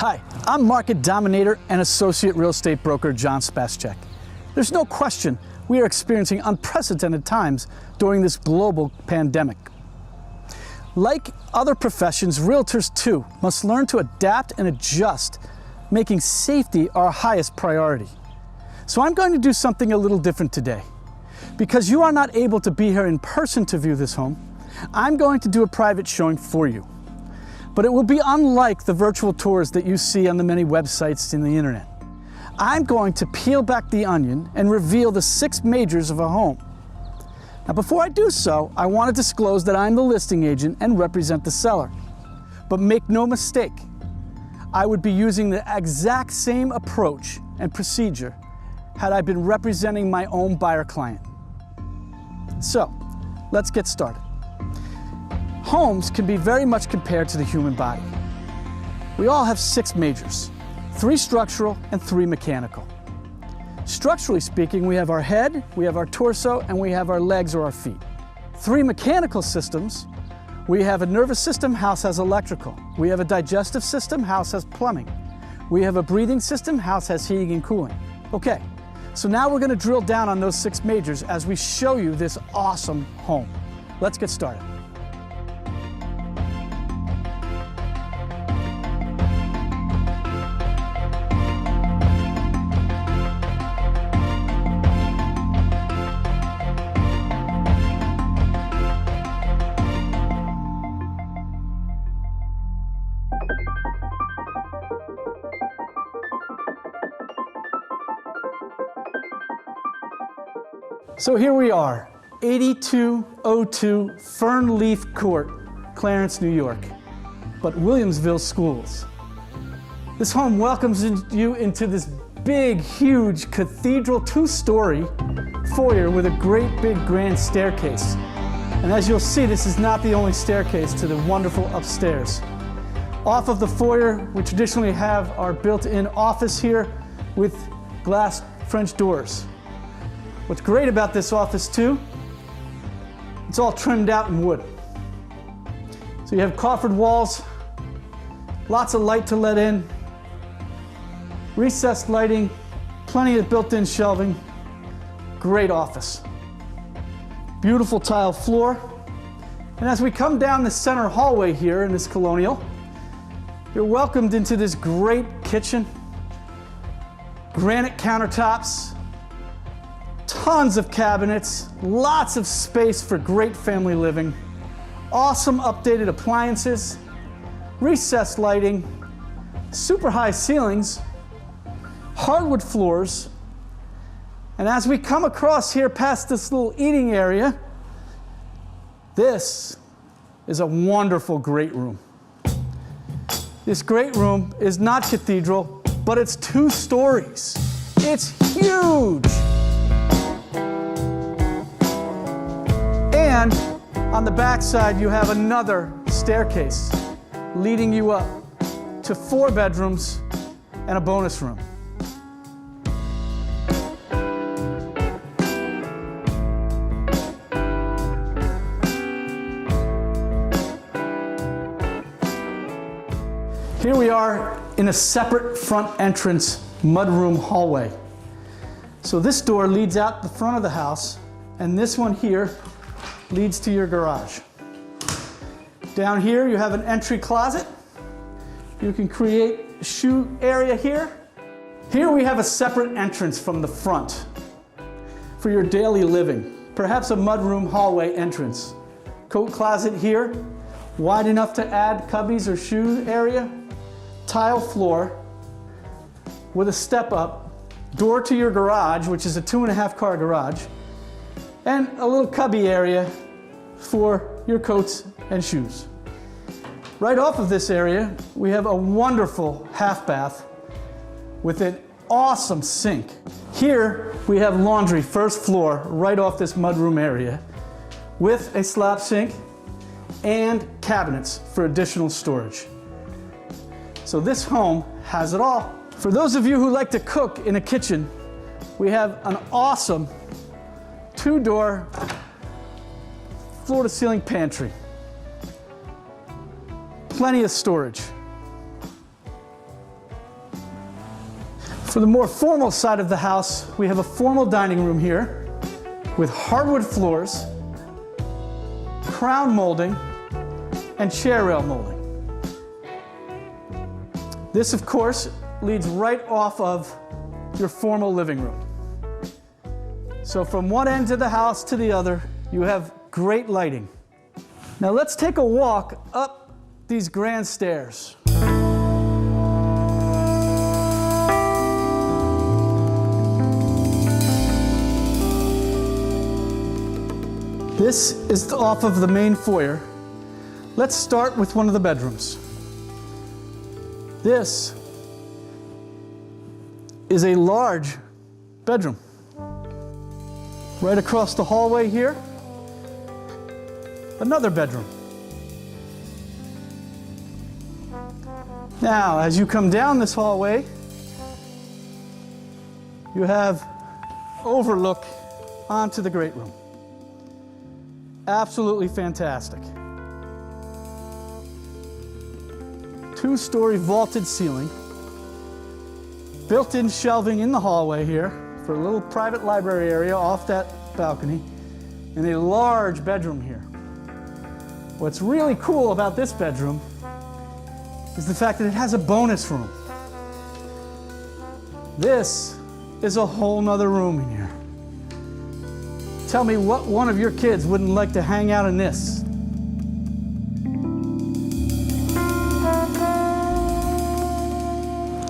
Hi, I'm Market Dominator and Associate Real Estate Broker John Spaschek. There's no question we are experiencing unprecedented times during this global pandemic. Like other professions, realtors too must learn to adapt and adjust, making safety our highest priority. So I'm going to do something a little different today. Because you are not able to be here in person to view this home, I'm going to do a private showing for you. But it will be unlike the virtual tours that you see on the many websites in the internet. I'm going to peel back the onion and reveal the 6 majors of a home. Now, before I do so, I want to disclose that I'm the listing agent and represent the seller. But make no mistake, I would be using the exact same approach and procedure had I been representing my own buyer client. So, let's get started. Homes can be very much compared to the human body. We all have 6 majors, 3 structural and 3 mechanical. Structurally speaking, we have our head, we have our torso, and we have our legs or our feet. 3 mechanical systems, we have a nervous system, house has electrical. We have a digestive system, house has plumbing. We have a breathing system, house has heating and cooling. Okay, so now we're going to drill down on those 6 majors as we show you this awesome home. Let's get started. So here we are, 8202 Fernleaf Court, Clarence, New York, but Williamsville Schools. This home welcomes you into this big, huge cathedral 2-story foyer with a great big grand staircase. And as you'll see, this is not the only staircase to the wonderful upstairs. Off of the foyer, we traditionally have our built-in office here with glass French doors. What's great about this office too, it's all trimmed out in wood. So you have coffered walls, lots of light to let in, recessed lighting, plenty of built-in shelving, great office. Beautiful tile floor. And as we come down the center hallway here in this colonial, you're welcomed into this great kitchen, granite countertops, tons of cabinets, lots of space for great family living, awesome updated appliances, recessed lighting, super high ceilings, hardwood floors, and as we come across here past this little eating area, this is a wonderful great room. This great room is not cathedral, but it's 2 stories. It's huge! And on the back side, you have another staircase leading you up to 4 bedrooms and a bonus room. Here we are in a separate front entrance mudroom hallway. So this door leads out the front of the house, and this one here leads to your garage. Down here you have an entry closet. You can create a shoe area here. Here we have a separate entrance from the front for your daily living. Perhaps a mudroom hallway entrance. Coat closet here, wide enough to add cubbies or shoe area. Tile floor with a step up. Door to your garage, which is a 2.5 car garage. And a little cubby area for your coats and shoes. Right off of this area, we have a wonderful half bath with an awesome sink. Here, we have laundry first floor right off this mudroom area with a slab sink and cabinets for additional storage. So this home has it all. For those of you who like to cook in a kitchen, we have an awesome 2-door floor-to-ceiling pantry. Plenty of storage. For the more formal side of the house, we have a formal dining room here with hardwood floors, crown molding, and chair rail molding. This, of course, leads right off of your formal living room. So from one end of the house to the other, you have great lighting. Now let's take a walk up these grand stairs. This is off of the main foyer. Let's start with one of the bedrooms. This is a large bedroom. Right across the hallway here, another bedroom. Now, as you come down this hallway, you have overlook onto the great room. Absolutely fantastic. Two-story vaulted ceiling, built-in shelving in the hallway here for a little private library area off that balcony, and a large bedroom here. What's really cool about this bedroom is the fact that it has a bonus room. This is a whole nother room in here. Tell me what one of your kids wouldn't like to hang out in this.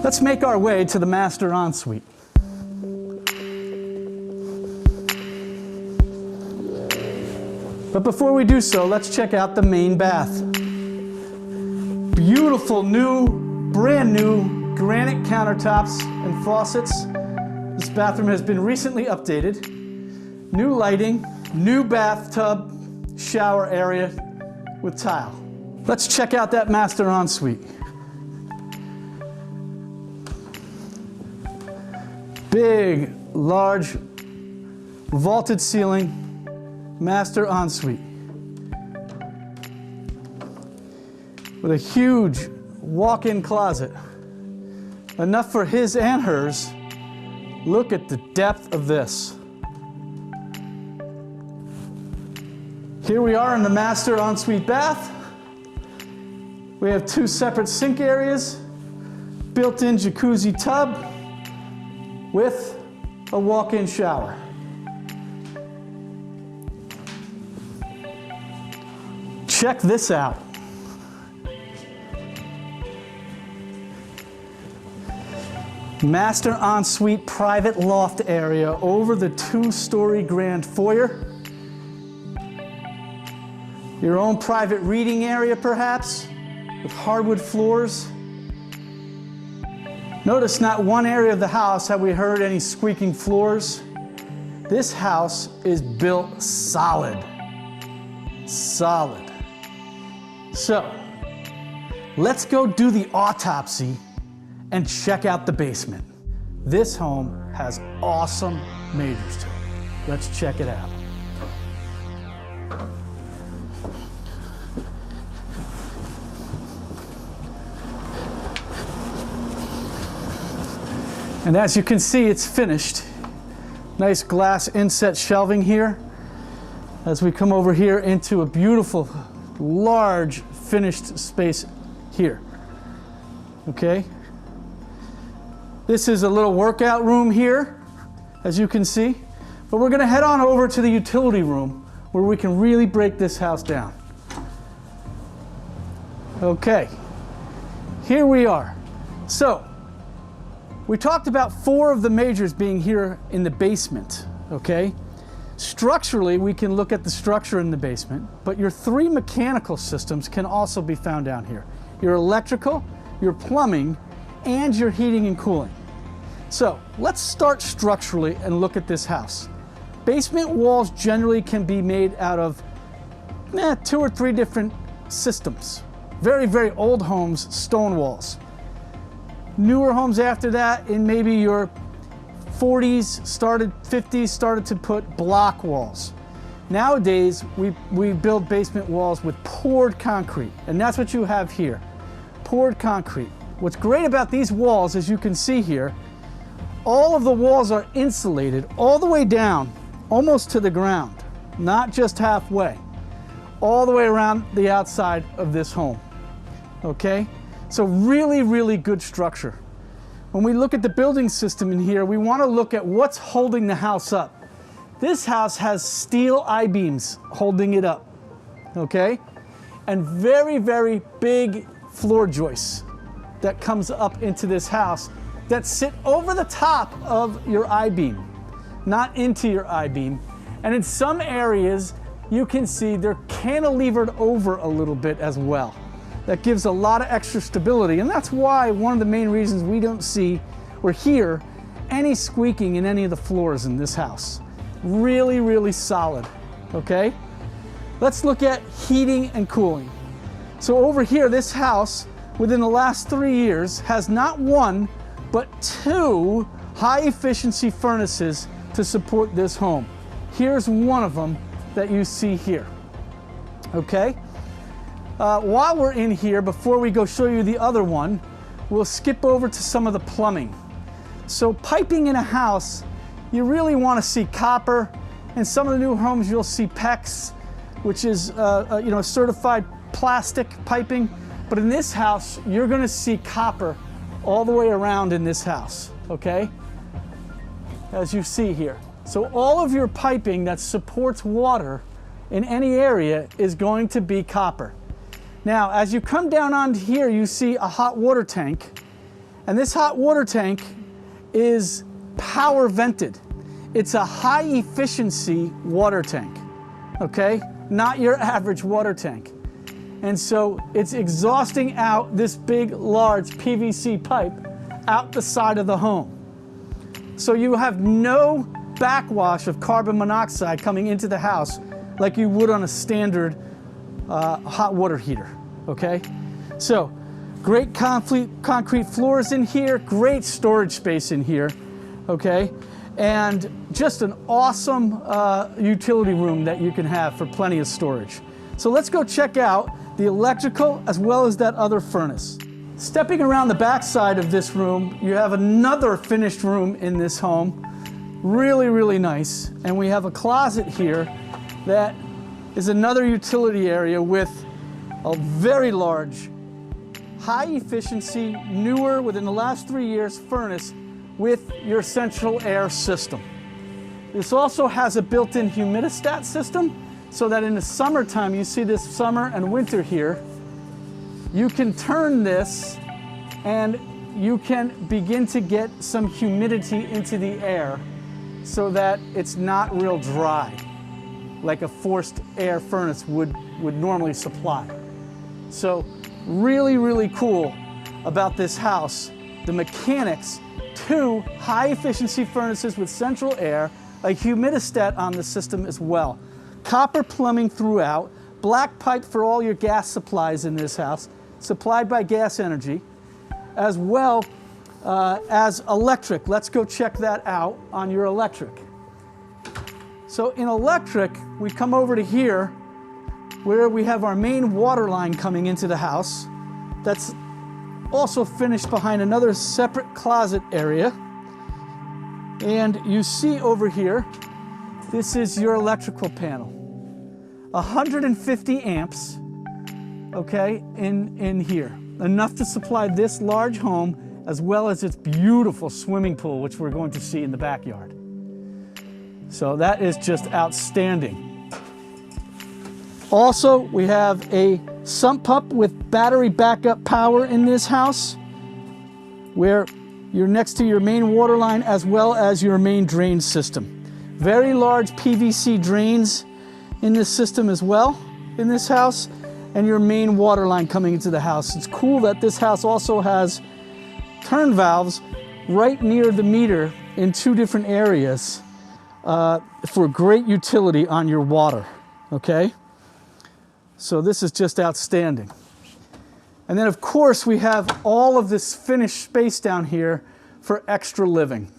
Let's make our way to the master ensuite. But before we do so, let's check out the main bath. Beautiful brand new granite countertops and faucets. This bathroom has been recently updated. New lighting, new bathtub, shower area with tile. Let's check out that master ensuite. Big, large, vaulted ceiling, master ensuite. With a huge walk-in closet. Enough for his and hers. Look at the depth of this. Here we are in the master ensuite bath. We have two separate sink areas, built-in jacuzzi tub with a walk-in shower. Check this out. Master ensuite private loft area over the two-story grand foyer. Your own private reading area, perhaps, with hardwood floors. Notice not one area of the house have we heard any squeaking floors. This house is built solid. Solid. So, let's go do the autopsy and check out the basement. This home has awesome majors to it. Let's check it out. And as you can see, it's finished. Nice glass inset shelving here. As we come over here into a beautiful, large, finished space here. Okay? This is a little workout room here, as you can see. But we're gonna head on over to the utility room where we can really break this house down. Okay, here we are. So, we talked about 4 of the majors being here in the basement, okay? Structurally, we can look at the structure in the basement, but your 3 mechanical systems can also be found down here. Your electrical, your plumbing, and your heating and cooling. So, let's start structurally and look at this house. Basement walls generally can be made out of 2 or 3 different systems. Very, very old homes, stone walls. Newer homes after that, in maybe your 40s, 50s, started to put block walls. Nowadays, we build basement walls with poured concrete, and that's what you have here, poured concrete. What's great about these walls, as you can see here, all of the walls are insulated all the way down, almost to the ground, not just halfway, all the way around the outside of this home, okay? So really, really good structure. When we look at the building system in here, we want to look at what's holding the house up. This house has steel I-beams holding it up, okay? And very, very big floor joists that comes up into this house that sit over the top of your I-beam, not into your I-beam. And in some areas, you can see they're cantilevered over a little bit as well. That gives a lot of extra stability, and that's why one of the main reasons we don't see or hear any squeaking in any of the floors in this house. Really, really solid, okay? Let's look at heating and cooling. So over here, this house, within the last 3 years, has not one, but 2 high-efficiency furnaces to support this home. Here's one of them that you see here, okay? While we're in here, before we go show you the other one, we'll skip over to some of the plumbing. So piping in a house, you really want to see copper. In some of the new homes, you'll see PEX, which is certified plastic piping. But in this house, you're going to see copper all the way around in this house, okay? As you see here. So all of your piping that supports water in any area is going to be copper. Now, as you come down onto here, you see a hot water tank. And this hot water tank is power vented. It's a high efficiency water tank, okay? Not your average water tank. And so it's exhausting out this big, large PVC pipe out the side of the home. So you have no backwash of carbon monoxide coming into the house like you would on a standard hot water heater, okay? So great concrete floors in here, great storage space in here, okay? And just an awesome utility room that you can have for plenty of storage. So let's go check out the electrical as well as that other furnace. Stepping around the back side of this room, you have another finished room in this home. Really, really nice. And we have a closet here that is another utility area with a very large, high efficiency, newer, within the last 3 years, furnace with your central air system. This also has a built-in humidistat system, so that in the summertime, you see this summer and winter here, you can turn this and you can begin to get some humidity into the air so that it's not real dry, like a forced air furnace would normally supply. So really, really cool about this house. The mechanics, 2 high efficiency furnaces with central air, a humidistat on the system as well. Copper plumbing throughout, black pipe for all your gas supplies in this house, supplied by Gas Energy, as well as electric. Let's go check that out on your electric. So in electric, we come over to here where we have our main water line coming into the house. That's also finished behind another separate closet area. And you see over here, this is your electrical panel. 150 amps, okay, in here. Enough to supply this large home as well as its beautiful swimming pool, which we're going to see in the backyard. So that is just outstanding. Also, we have a sump pump with battery backup power in this house, where you're next to your main water line as well as your main drain system. Very large PVC drains in this system as well, in this house, and your main water line coming into the house. It's cool that this house also has turn valves right near the meter in 2 different areas for great utility on your water, okay? So this is just outstanding. And then of course we have all of this finished space down here for extra living.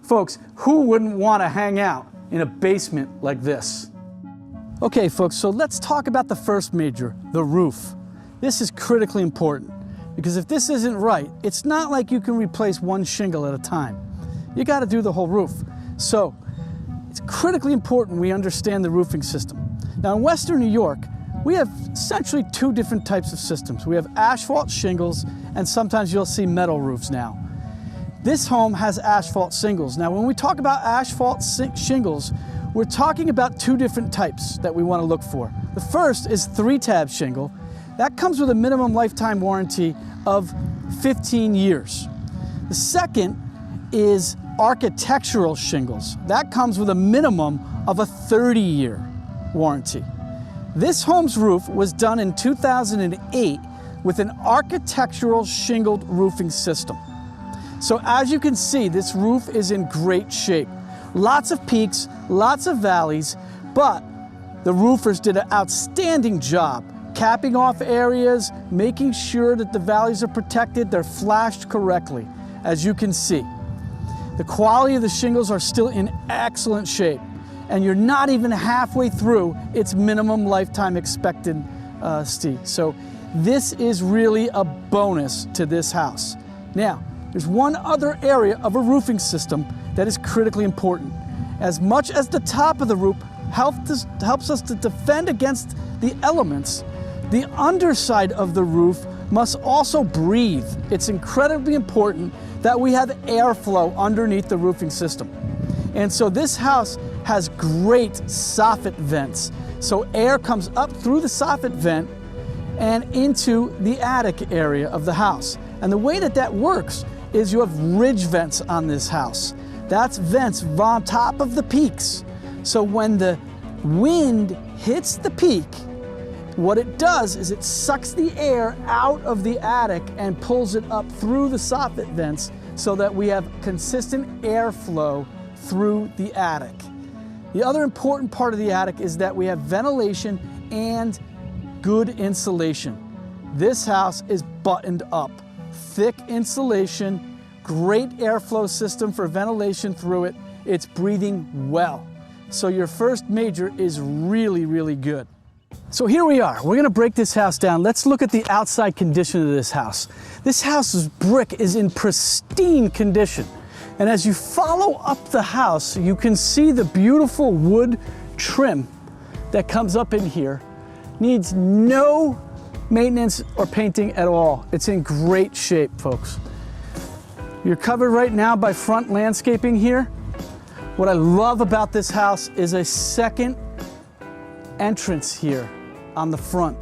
Folks, who wouldn't want to hang out in a basement like this? Okay folks, so let's talk about the first major, the roof. This is critically important because if this isn't right, it's not like you can replace one shingle at a time. you got to do the whole roof. So it's critically important we understand the roofing system. Now in Western New York, we have essentially two different types of systems. We have asphalt shingles, and sometimes you'll see metal roofs now. This home has asphalt shingles. Now when we talk about asphalt shingles, we're talking about two different types that we want to look for. The first is 3-tab shingle. That comes with a minimum lifetime warranty of 15 years. The second is architectural shingles. That comes with a minimum of a 30-year warranty. This home's roof was done in 2008 with an architectural shingled roofing system. So as you can see, this roof is in great shape. Lots of peaks, lots of valleys, but the roofers did an outstanding job capping off areas, making sure that the valleys are protected, they're flashed correctly, as you can see. The quality of the shingles are still in excellent shape, and you're not even halfway through its minimum lifetime expectancy. So this is really a bonus to this house. Now, there's one other area of a roofing system that is critically important. As much as the top of the roof helps us to defend against the elements, the underside of the roof must also breathe. It's incredibly important that we have airflow underneath the roofing system. And so this house has great soffit vents. So air comes up through the soffit vent and into the attic area of the house. And the way that that works is you have ridge vents on this house. That's vents on top of the peaks. So when the wind hits the peak, what it does is it sucks the air out of the attic and pulls it up through the soffit vents so that we have consistent airflow through the attic. The other important part of the attic is that we have ventilation and good insulation. This house is buttoned up. Thick insulation, great airflow system for ventilation through it. It's breathing well. So your first major is really, really good. So here we are. We're going to break this house down. Let's look at the outside condition of this house. This house's brick is in pristine condition. And as you follow up the house, you can see the beautiful wood trim that comes up in here. Needs no maintenance or painting at all. It's in great shape, folks. You're covered right now by front landscaping here. What I love about this house is a second entrance here on the front.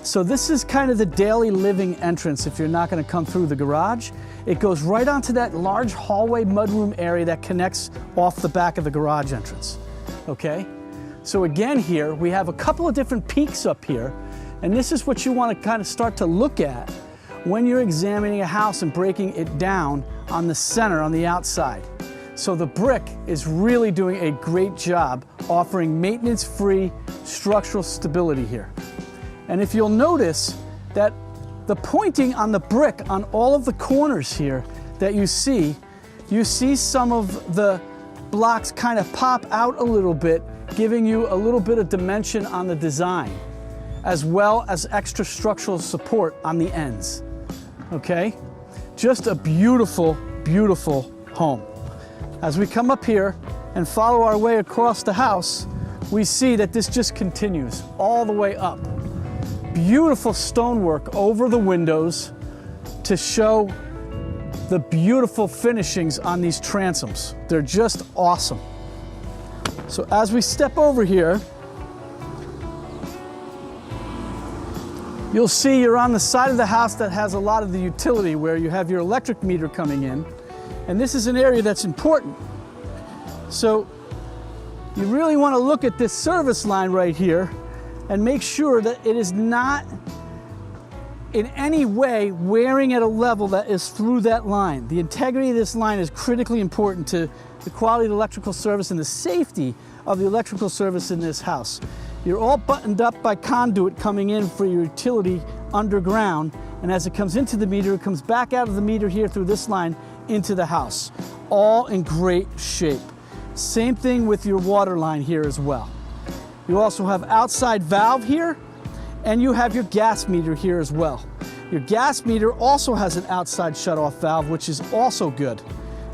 So this is kind of the daily living entrance if you're not going to come through the garage. It goes right onto that large hallway mudroom area that connects off the back of the garage entrance. Okay? So again here, we have a couple of different peaks up here, and this is what you want to kind of start to look at when you're examining a house and breaking it down on the center, on the outside. So the brick is really doing a great job offering maintenance-free structural stability here. And if you'll notice that the pointing on the brick on all of the corners here that you see some of the blocks kind of pop out a little bit, giving you a little bit of dimension on the design, as well as extra structural support on the ends. Okay? Just a beautiful, beautiful home. As we come up here and follow our way across the house, we see that this just continues all the way up. Beautiful stonework over the windows to show the beautiful finishings on these transoms. They're just awesome. So as we step over here, you'll see you're on the side of the house that has a lot of the utility where you have your electric meter coming in. And this is an area that's important. So you really want to look at this service line right here and make sure that it is not in any way wearing at a level that is through that line. The integrity of this line is critically important to the quality of the electrical service and the safety of the electrical service in this house. You're all buttoned up by conduit coming in for your utility underground, and as it comes into the meter, it comes back out of the meter here through this line into the house. All in great shape. Same thing with your water line here as well. You also have outside valve here, and you have your gas meter here as well. Your gas meter also has an outside shutoff valve, which is also good.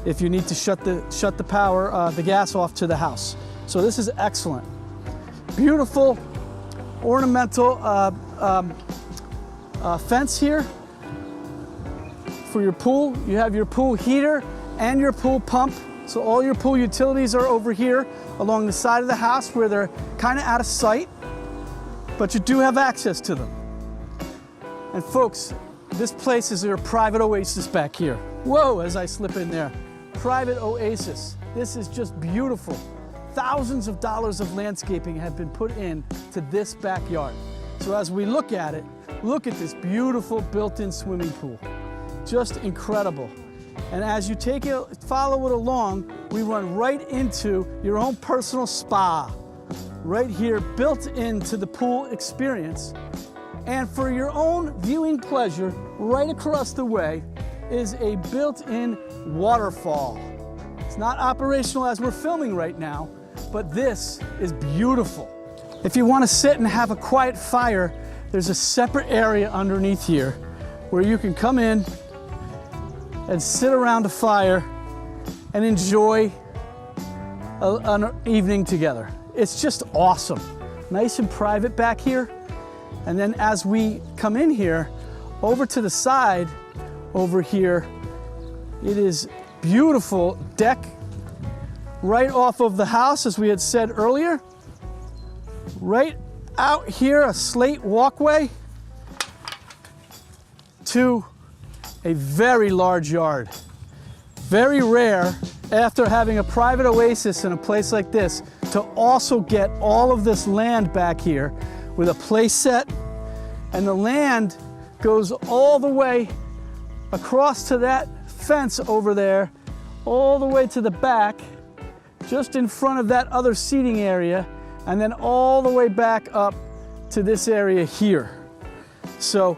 if you need to shut the gas off to the house. So this is excellent. Beautiful ornamental fence here for your pool. You have your pool heater and your pool pump. So all your pool utilities are over here along the side of the house where they're kind of out of sight, but you do have access to them. And folks, this place is your private oasis back here. Whoa, as I slip in there. Private oasis. This is just beautiful. Thousands of dollars of landscaping have been put in to this backyard. So as we look at it, look at this beautiful built-in swimming pool. Just incredible. And as you follow it along, we run right into your own personal spa. Right here, built into the pool experience. And for your own viewing pleasure, right across the way is a built-in waterfall. It's not operational as we're filming right now, but this is beautiful. If you want to sit and have a quiet fire, there's a separate area underneath here where you can come in and sit around a fire and enjoy an evening together. It's just awesome. Nice and private back here. And then as we come in here, over to the side, over here, it is beautiful deck right off of the house, as we had said earlier. Right out here, a slate walkway to a very large yard. Very rare, after having a private oasis in a place like this, to also get all of this land back here with a play set, and the land goes all the way across to that fence over there, all the way to the back, just in front of that other seating area, and then all the way back up to this area here. So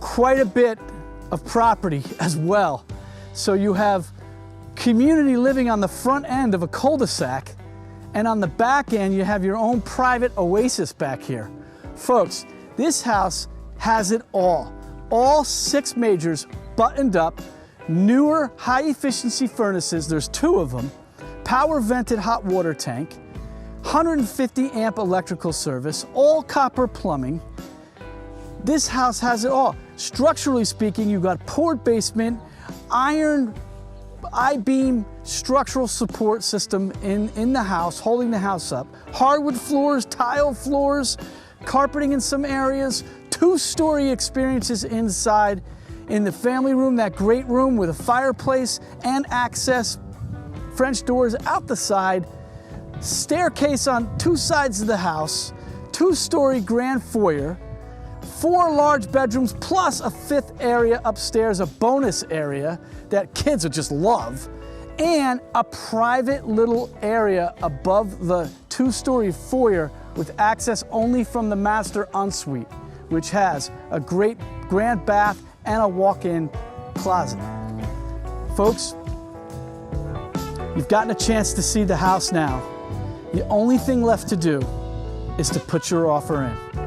quite a bit of property as well. So you have community living on the front end of a cul-de-sac, and on the back end you have your own private oasis back here. Folks, this house has it all. All 6 majors buttoned up, newer high efficiency furnaces, there's 2 of them, power vented hot water tank, 150 amp electrical service, all copper plumbing. This house has it all. Structurally speaking, you've got poured basement, iron I-beam structural support system in the house, holding the house up. Hardwood floors, tile floors, carpeting in some areas, 2-story experiences inside. In the family room, that great room with a fireplace and access, French doors out the side, staircase on 2 sides of the house, 2-story grand foyer, 4 large bedrooms plus a 5th area upstairs, a bonus area that kids would just love, and a private little area above the 2-story foyer with access only from the master ensuite, which has a great grand bath and a walk-in closet. Folks, you've gotten a chance to see the house now. The only thing left to do is to put your offer in.